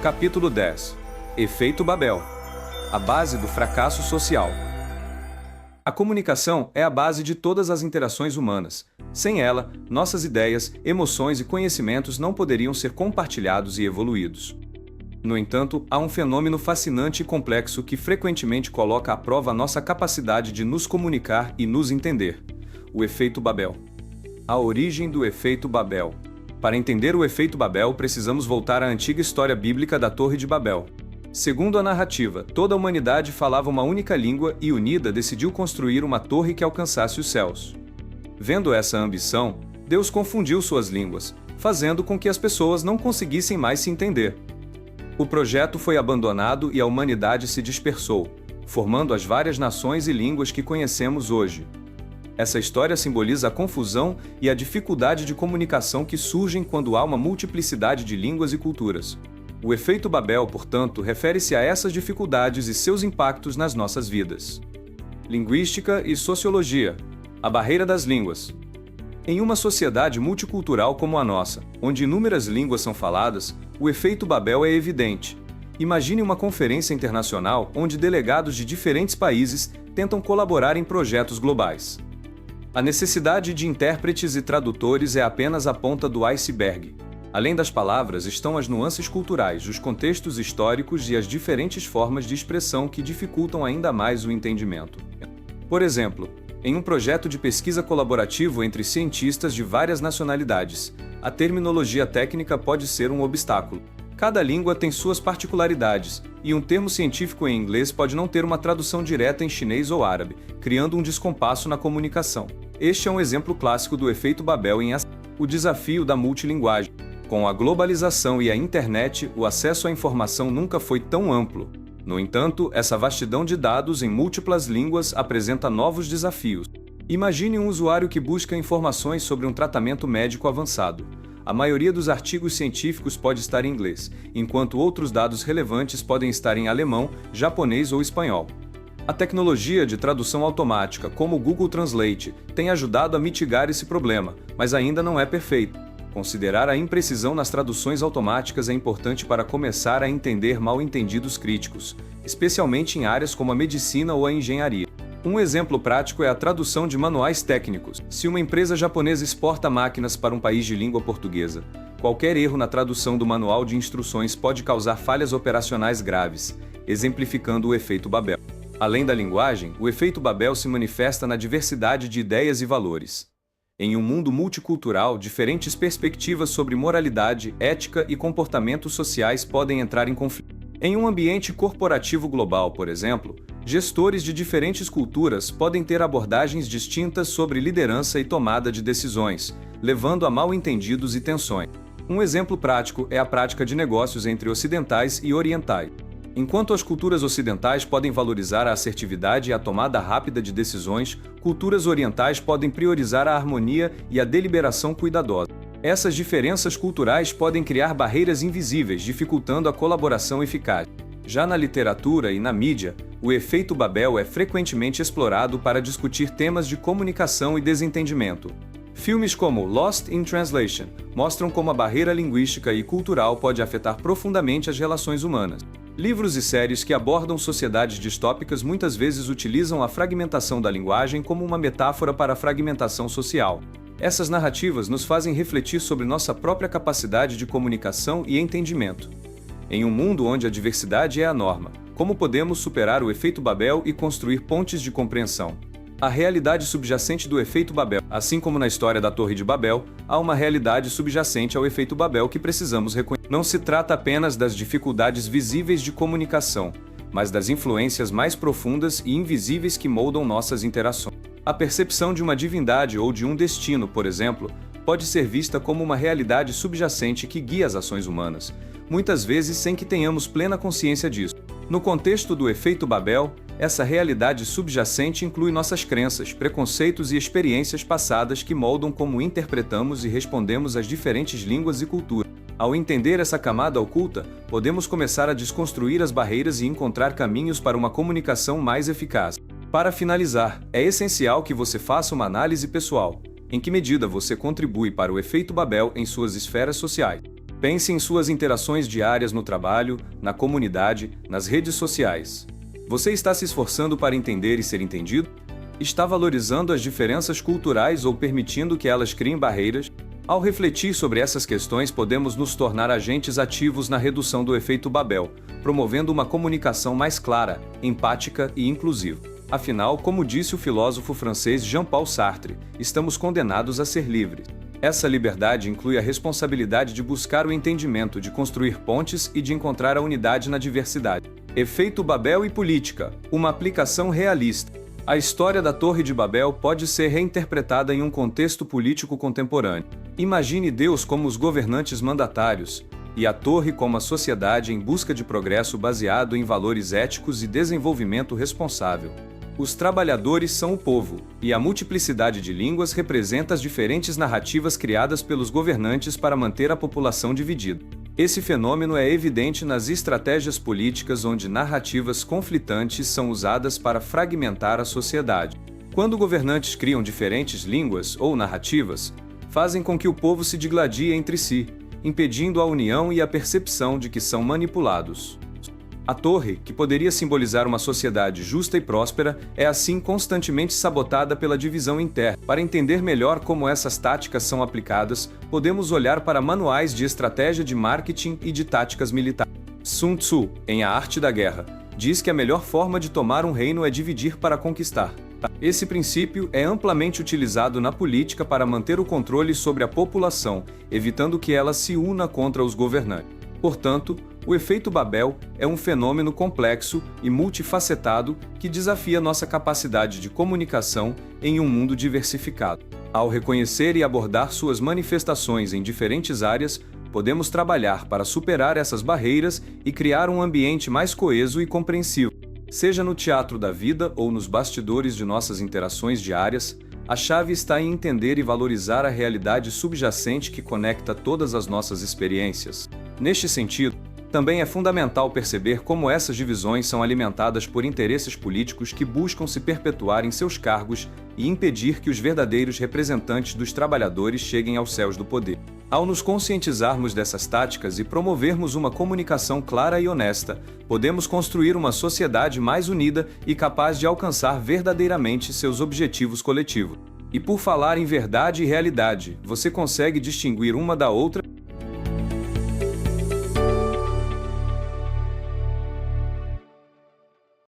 Capítulo 10. Efeito Babel. A base do fracasso social. A comunicação é a base de todas as interações humanas. Sem ela, nossas ideias, emoções e conhecimentos não poderiam ser compartilhados e evoluídos. No entanto, há um fenômeno fascinante e complexo que frequentemente coloca à prova nossa capacidade de nos comunicar e nos entender: o efeito Babel. A origem do efeito Babel. Para entender o efeito Babel, precisamos voltar à antiga história bíblica da Torre de Babel. Segundo a narrativa, toda a humanidade falava uma única língua e, unida, decidiu construir uma torre que alcançasse os céus. Vendo essa ambição, Deus confundiu suas línguas, fazendo com que as pessoas não conseguissem mais se entender. O projeto foi abandonado e a humanidade se dispersou, formando as várias nações e línguas que conhecemos hoje. Essa história simboliza a confusão e a dificuldade de comunicação que surgem quando há uma multiplicidade de línguas e culturas. O efeito Babel, portanto, refere-se a essas dificuldades e seus impactos nas nossas vidas. Linguística e sociologia. A barreira das línguas. Em uma sociedade multicultural como a nossa, onde inúmeras línguas são faladas, o efeito Babel é evidente. Imagine uma conferência internacional onde delegados de diferentes países tentam colaborar em projetos globais. A necessidade de intérpretes e tradutores é apenas a ponta do iceberg. Além das palavras estão as nuances culturais, os contextos históricos e as diferentes formas de expressão que dificultam ainda mais o entendimento. Por exemplo, em um projeto de pesquisa colaborativo entre cientistas de várias nacionalidades, a terminologia técnica pode ser um obstáculo. Cada língua tem suas particularidades, e um termo científico em inglês pode não ter uma tradução direta em chinês ou árabe, criando um descompasso na comunicação. Este é um exemplo clássico do efeito Babel em ação. O desafio da multilinguagem. Com a globalização e a internet, o acesso à informação nunca foi tão amplo. No entanto, essa vastidão de dados em múltiplas línguas apresenta novos desafios. Imagine um usuário que busca informações sobre um tratamento médico avançado. A maioria dos artigos científicos pode estar em inglês, enquanto outros dados relevantes podem estar em alemão, japonês ou espanhol. A tecnologia de tradução automática, como o Google Translate, tem ajudado a mitigar esse problema, mas ainda não é perfeito. Considerar a imprecisão nas traduções automáticas é importante para começar a entender mal-entendidos críticos, especialmente em áreas como a medicina ou a engenharia. Um exemplo prático é a tradução de manuais técnicos. Se uma empresa japonesa exporta máquinas para um país de língua portuguesa, qualquer erro na tradução do manual de instruções pode causar falhas operacionais graves, exemplificando o efeito Babel. Além da linguagem, o efeito Babel se manifesta na diversidade de ideias e valores. Em um mundo multicultural, diferentes perspectivas sobre moralidade, ética e comportamentos sociais podem entrar em conflito. Em um ambiente corporativo global, por exemplo, gestores de diferentes culturas podem ter abordagens distintas sobre liderança e tomada de decisões, levando a mal-entendidos e tensões. Um exemplo prático é a prática de negócios entre ocidentais e orientais. Enquanto as culturas ocidentais podem valorizar a assertividade e a tomada rápida de decisões, culturas orientais podem priorizar a harmonia e a deliberação cuidadosa. Essas diferenças culturais podem criar barreiras invisíveis, dificultando a colaboração eficaz. Já na literatura e na mídia, o efeito Babel é frequentemente explorado para discutir temas de comunicação e desentendimento. Filmes como Lost in Translation mostram como a barreira linguística e cultural pode afetar profundamente as relações humanas. Livros e séries que abordam sociedades distópicas muitas vezes utilizam a fragmentação da linguagem como uma metáfora para a fragmentação social. Essas narrativas nos fazem refletir sobre nossa própria capacidade de comunicação e entendimento. Em um mundo onde a diversidade é a norma, como podemos superar o efeito Babel e construir pontes de compreensão? A realidade subjacente do efeito Babel. Assim como na história da Torre de Babel, há uma realidade subjacente ao efeito Babel que precisamos reconhecer. Não se trata apenas das dificuldades visíveis de comunicação, mas das influências mais profundas e invisíveis que moldam nossas interações. A percepção de uma divindade ou de um destino, por exemplo, pode ser vista como uma realidade subjacente que guia as ações humanas, muitas vezes sem que tenhamos plena consciência disso. No contexto do efeito Babel, essa realidade subjacente inclui nossas crenças, preconceitos e experiências passadas que moldam como interpretamos e respondemos às diferentes línguas e culturas. Ao entender essa camada oculta, podemos começar a desconstruir as barreiras e encontrar caminhos para uma comunicação mais eficaz. Para finalizar, é essencial que você faça uma análise pessoal. Em que medida você contribui para o efeito Babel em suas esferas sociais? Pense em suas interações diárias no trabalho, na comunidade, nas redes sociais. Você está se esforçando para entender e ser entendido? Está valorizando as diferenças culturais ou permitindo que elas criem barreiras? Ao refletir sobre essas questões, podemos nos tornar agentes ativos na redução do efeito Babel, promovendo uma comunicação mais clara, empática e inclusiva. Afinal, como disse o filósofo francês Jean-Paul Sartre, estamos condenados a ser livres. Essa liberdade inclui a responsabilidade de buscar o entendimento, de construir pontes e de encontrar a unidade na diversidade. Efeito Babel e política, uma aplicação realista. A história da Torre de Babel pode ser reinterpretada em um contexto político contemporâneo. Imagine Deus como os governantes mandatários, e a Torre como a sociedade em busca de progresso baseado em valores éticos e desenvolvimento responsável. Os trabalhadores são o povo, e a multiplicidade de línguas representa as diferentes narrativas criadas pelos governantes para manter a população dividida. Esse fenômeno é evidente nas estratégias políticas onde narrativas conflitantes são usadas para fragmentar a sociedade. Quando governantes criam diferentes línguas ou narrativas, fazem com que o povo se digladie entre si, impedindo a união e a percepção de que são manipulados. A torre, que poderia simbolizar uma sociedade justa e próspera, é assim constantemente sabotada pela divisão interna. Para entender melhor como essas táticas são aplicadas, podemos olhar para manuais de estratégia de marketing e de táticas militares. Sun Tzu, em A Arte da Guerra, diz que a melhor forma de tomar um reino é dividir para conquistar. Esse princípio é amplamente utilizado na política para manter o controle sobre a população, evitando que ela se una contra os governantes. Portanto, o efeito Babel é um fenômeno complexo e multifacetado que desafia nossa capacidade de comunicação em um mundo diversificado. Ao reconhecer e abordar suas manifestações em diferentes áreas, podemos trabalhar para superar essas barreiras e criar um ambiente mais coeso e compreensivo. Seja no teatro da vida ou nos bastidores de nossas interações diárias, a chave está em entender e valorizar a realidade subjacente que conecta todas as nossas experiências. Neste sentido, também é fundamental perceber como essas divisões são alimentadas por interesses políticos que buscam se perpetuar em seus cargos e impedir que os verdadeiros representantes dos trabalhadores cheguem aos céus do poder. Ao nos conscientizarmos dessas táticas e promovermos uma comunicação clara e honesta, podemos construir uma sociedade mais unida e capaz de alcançar verdadeiramente seus objetivos coletivos. E por falar em verdade e realidade, você consegue distinguir uma da outra?